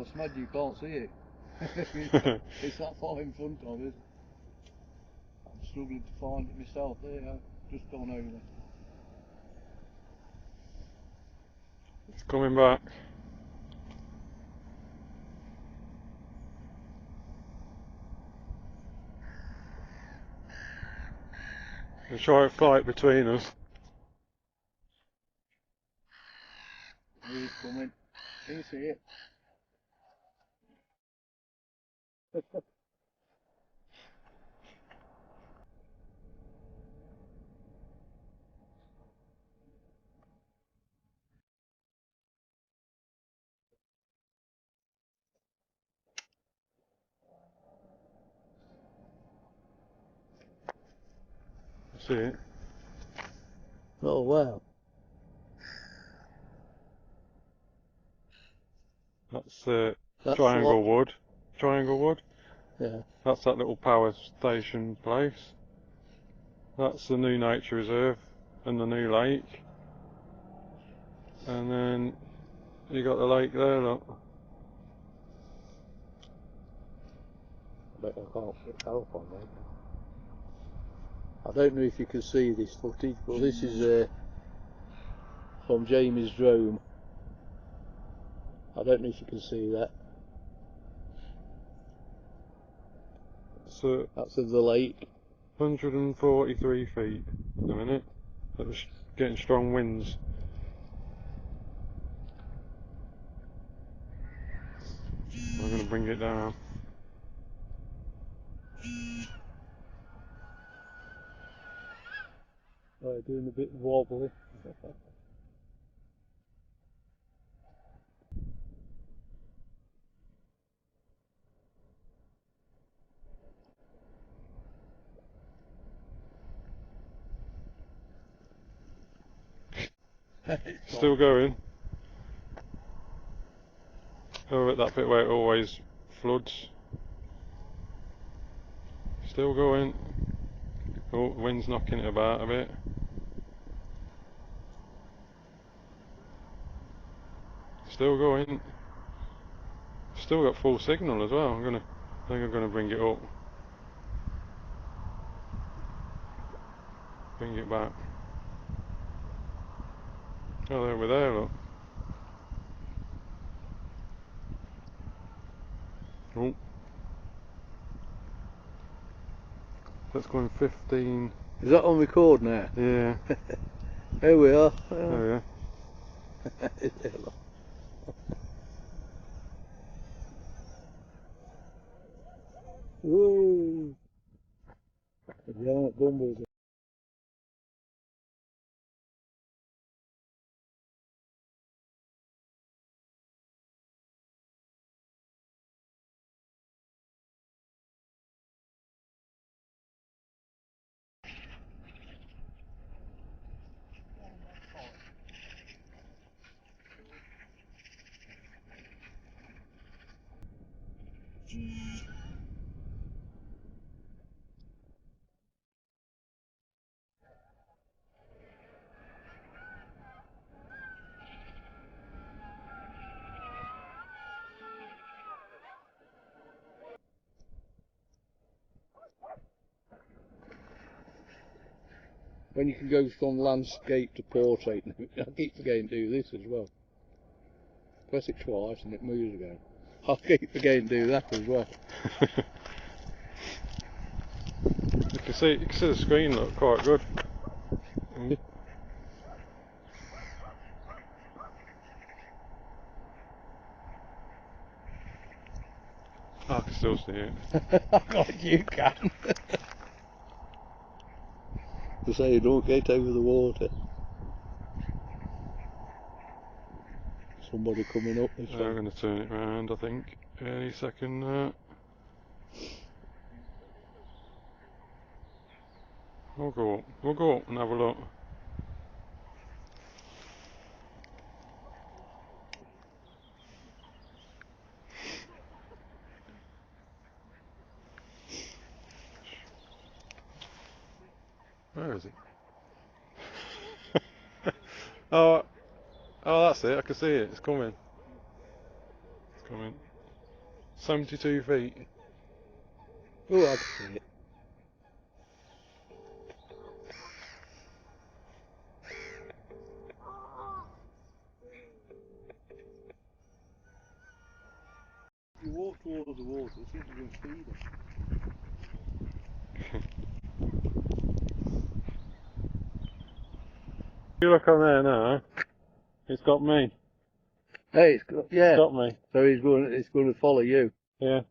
so smudgy you can't see it. It's that far in front of us. I'm struggling to find it myself. There, I've just gone over. It's coming back. We'll try a fight between us. He's coming. Can you see it? See it? Oh wow. That's Triangle wood. Triangle wood. Yeah. That's that little power station place. That's the new nature reserve and the new lake. And then you got the lake there, look. But I can't pick that up on there. I don't know if you can see this footage, but this is from Jamie's drone. I don't know if you can see that. So That's of the lake. 143 feet at the minute. That was getting strong winds. I'm going to bring it down. Right, doing a bit wobbly. Still going. Over at that bit where it always floods. Still going. Oh, wind's knocking it about a bit. Still going. Still got full signal as well. I think I'm gonna bring it up. Bring it back. Oh, there we're there, look. Oh. That's going 15. Is that on record now? Yeah. Here we are. Oh yeah. Whoa! A giant bumblebee. When you can go from landscape to portrait, I keep forgetting to do this as well. Press it twice and it moves again. I keep forgetting to do that as well. You can see the screen look quite good. I can still see it. God, you can. To say don't get over the water. Somebody coming up this way. I'm going to turn it round, I think, any second now. We'll go up and have a look. Where is it? Oh, that's it, I can see it, it's coming. It's coming. 72 feet. Oh, I can see it. You walk towards the water, it seems to be speeding. If you look on there now, it's got me. Hey, it's got, yeah. It's got me. So it's going to follow you. Yeah.